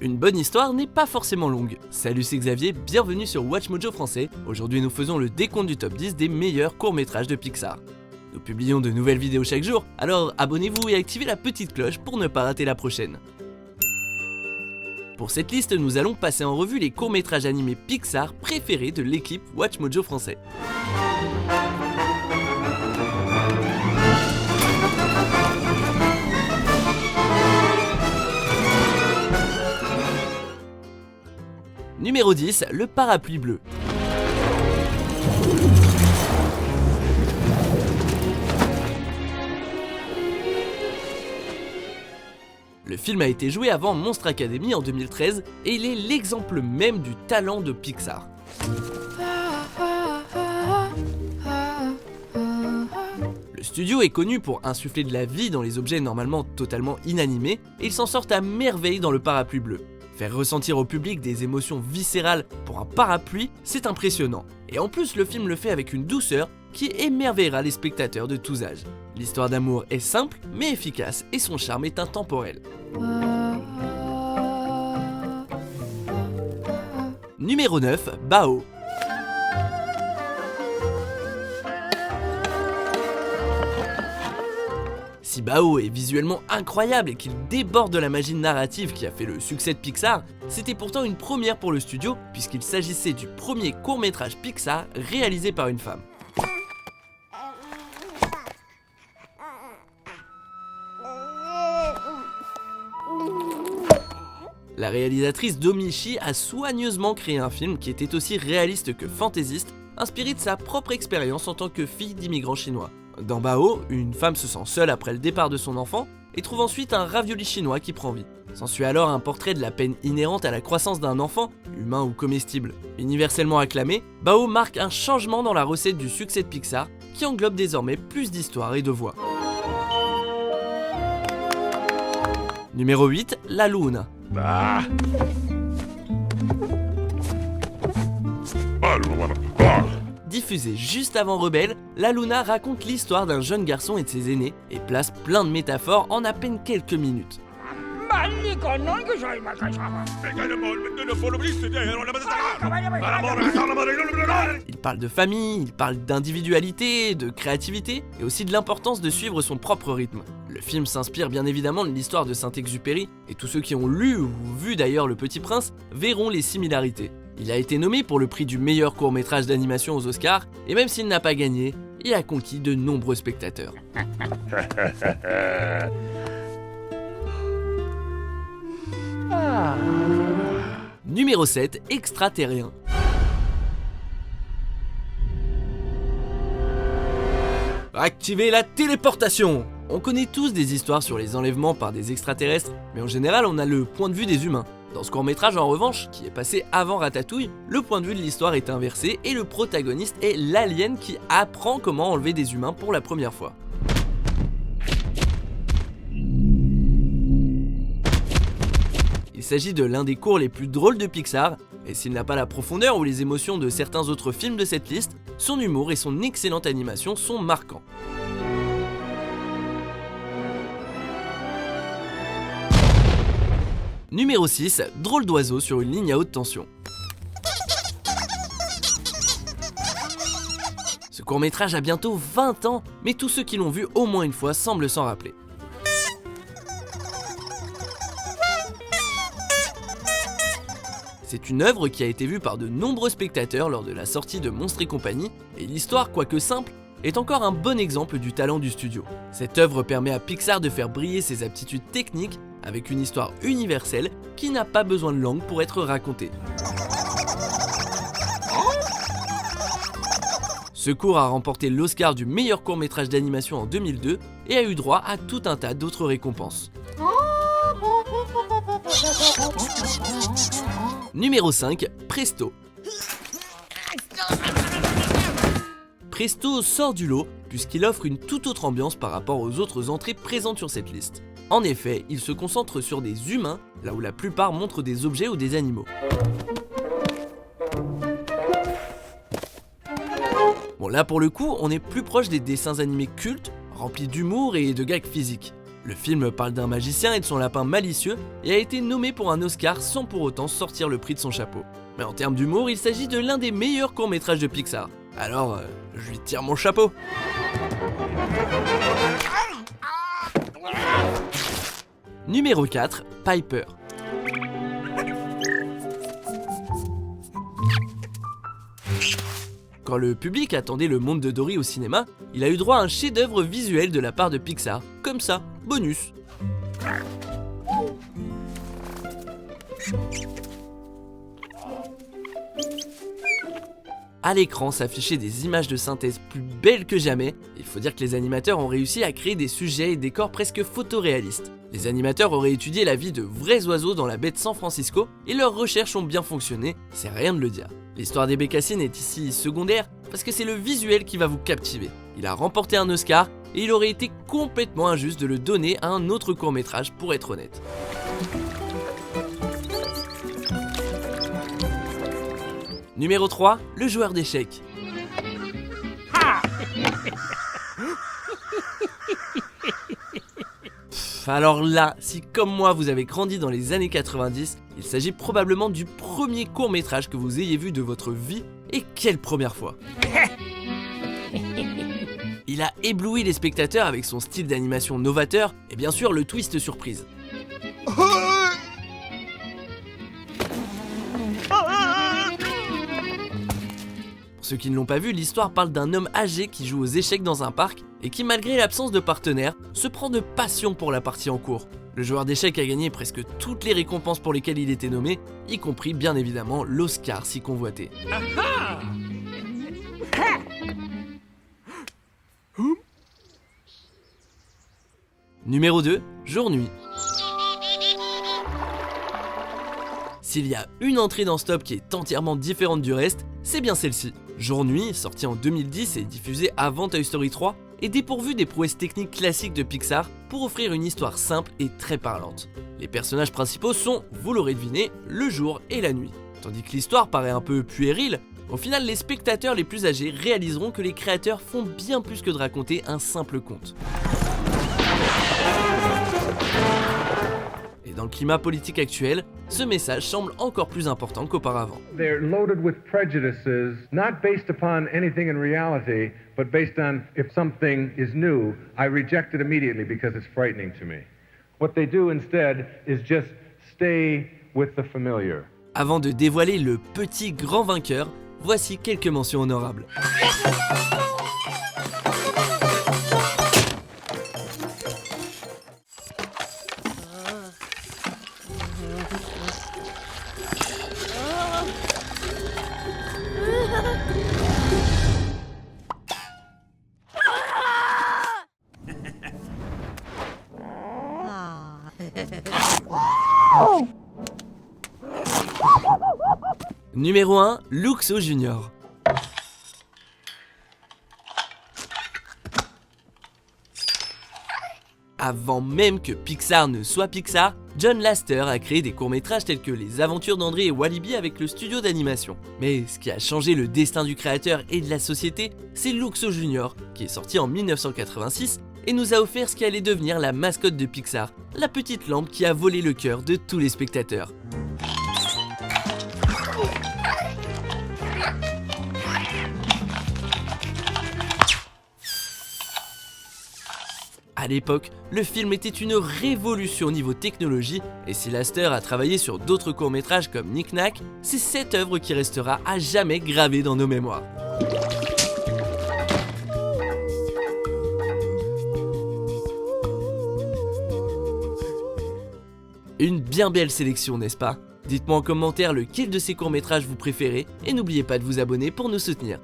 Une bonne histoire n'est pas forcément longue. Salut, c'est Xavier, bienvenue sur WatchMojo français. Aujourd'hui nous faisons le décompte du top 10 des meilleurs courts-métrages de Pixar. Nous publions de nouvelles vidéos chaque jour, alors abonnez-vous et activez la petite cloche pour ne pas rater la prochaine. Pour cette liste, nous allons passer en revue les courts-métrages animés Pixar préférés de l'équipe WatchMojo français. Numéro 10, le parapluie bleu. Le film a été joué avant Monster Academy en 2013 et il est l'exemple même du talent de Pixar. Le studio est connu pour insuffler de la vie dans les objets normalement totalement inanimés et ils s'en sortent à merveille dans le parapluie bleu. Faire ressentir au public des émotions viscérales pour un parapluie, c'est impressionnant. Et en plus, le film le fait avec une douceur qui émerveillera les spectateurs de tous âges. L'histoire d'amour est simple mais efficace et son charme est intemporel. Numéro 9, Bao. Si Bao est visuellement incroyable et qu'il déborde de la magie narrative qui a fait le succès de Pixar, c'était pourtant une première pour le studio puisqu'il s'agissait du premier court-métrage Pixar réalisé par une femme. La réalisatrice Domichi a soigneusement créé un film qui était aussi réaliste que fantaisiste, inspiré de sa propre expérience en tant que fille d'immigrants chinois. Dans Bao, une femme se sent seule après le départ de son enfant et trouve ensuite un ravioli chinois qui prend vie. S'ensuit alors un portrait de la peine inhérente à la croissance d'un enfant, humain ou comestible. Universellement acclamé, Bao marque un changement dans la recette du succès de Pixar qui englobe désormais plus d'histoires et de voix. Numéro 8, La Luna. Diffusée juste avant Rebelle, La Luna raconte l'histoire d'un jeune garçon et de ses aînés et place plein de métaphores en à peine quelques minutes. Il parle de famille, il parle d'individualité, de créativité et aussi de l'importance de suivre son propre rythme. Le film s'inspire bien évidemment de l'histoire de Saint-Exupéry et tous ceux qui ont lu ou vu d'ailleurs Le Petit Prince verront les similarités. Il a été nommé pour le prix du meilleur court-métrage d'animation aux Oscars et même s'il n'a pas gagné, il a conquis de nombreux spectateurs. Numéro 7, Extraterrien. Activez la téléportation! On connaît tous des histoires sur les enlèvements par des extraterrestres, mais en général on a le point de vue des humains. Dans ce court-métrage en revanche, qui est passé avant Ratatouille, le point de vue de l'histoire est inversé et le protagoniste est l'alien qui apprend comment enlever des humains pour la première fois. Il s'agit de l'un des courts les plus drôles de Pixar, et s'il n'a pas la profondeur ou les émotions de certains autres films de cette liste, son humour et son excellente animation sont marquants. Numéro 6, Drôle d'oiseau sur une ligne à haute tension. Ce court-métrage a bientôt 20 ans, mais tous ceux qui l'ont vu au moins une fois semblent s'en rappeler. C'est une œuvre qui a été vue par de nombreux spectateurs lors de la sortie de Monstres et compagnie, et l'histoire, quoique simple, est encore un bon exemple du talent du studio. Cette œuvre permet à Pixar de faire briller ses aptitudes techniques avec une histoire universelle qui n'a pas besoin de langue pour être racontée. Ce court a remporté l'Oscar du meilleur court-métrage d'animation en 2002 et a eu droit à tout un tas d'autres récompenses. Numéro 5, Presto. Presto sort du lot puisqu'il offre une toute autre ambiance par rapport aux autres entrées présentes sur cette liste. En effet, il se concentre sur des humains, là où la plupart montrent des objets ou des animaux. Bon, là pour le coup, on est plus proche des dessins animés cultes, remplis d'humour et de gags physiques. Le film parle d'un magicien et de son lapin malicieux et a été nommé pour un Oscar sans pour autant sortir le prix de son chapeau. Mais en termes d'humour, il s'agit de l'un des meilleurs courts-métrages de Pixar. Alors, je lui tire mon chapeau. Numéro 4, Piper. Quand le public attendait le monde de Dory au cinéma, il a eu droit à un chef-d'œuvre visuel de la part de Pixar. Comme ça, bonus. À l'écran s'affichaient des images de synthèse plus belles que jamais. Il faut dire que les animateurs ont réussi à créer des sujets et décors presque photoréalistes. Les animateurs auraient étudié la vie de vrais oiseaux dans la baie de San Francisco et leurs recherches ont bien fonctionné, c'est rien de le dire. L'histoire des bécassines est ici secondaire parce que c'est le visuel qui va vous captiver. Il a remporté un Oscar et il aurait été complètement injuste de le donner à un autre court-métrage pour être honnête. Numéro 3, le joueur d'échecs. Alors là, si comme moi vous avez grandi dans les années 90, il s'agit probablement du premier court-métrage que vous ayez vu de votre vie, et quelle première fois. Il a ébloui les spectateurs avec son style d'animation novateur et bien sûr le twist surprise. Pour ceux qui ne l'ont pas vu, l'histoire parle d'un homme âgé qui joue aux échecs dans un parc et qui, malgré l'absence de partenaire, se prend de passion pour la partie en cours. Le joueur d'échecs a gagné presque toutes les récompenses pour lesquelles il était nommé, y compris bien évidemment l'Oscar si convoité. Numéro 2, Jour-Nuit. S'il y a une entrée dans Stop qui est entièrement différente du reste, c'est bien celle-ci. Jour-Nuit, sorti en 2010 et diffusé avant Toy Story 3, est dépourvu des prouesses techniques classiques de Pixar pour offrir une histoire simple et très parlante. Les personnages principaux sont, vous l'aurez deviné, le jour et la nuit. Tandis que l'histoire paraît un peu puérile, au final les spectateurs les plus âgés réaliseront que les créateurs font bien plus que de raconter un simple conte. Dans le climat politique actuel, ce message semble encore plus important qu'auparavant. They're loaded with prejudices, not based upon anything in reality, but based on if something is new, I reject it immediately because it's frightening to me. What they do instead is just stay with the familiar. Avant de dévoiler le petit grand vainqueur, voici quelques mentions honorables. Numéro 1, Luxo Junior. Avant même que Pixar ne soit Pixar, John Lasseter a créé des courts-métrages tels que Les Aventures d'André et Walibi avec le studio d'animation. Mais ce qui a changé le destin du créateur et de la société, c'est Luxo Junior, qui est sorti en 1986 et nous a offert ce qui allait devenir la mascotte de Pixar, la petite lampe qui a volé le cœur de tous les spectateurs. À l'époque, le film était une révolution au niveau technologie, et si Lasseter a travaillé sur d'autres courts-métrages comme Knick Knack, c'est cette œuvre qui restera à jamais gravée dans nos mémoires. Une bien belle sélection, n'est-ce pas? Dites-moi en commentaire lequel de ces courts-métrages vous préférez, et n'oubliez pas de vous abonner pour nous soutenir.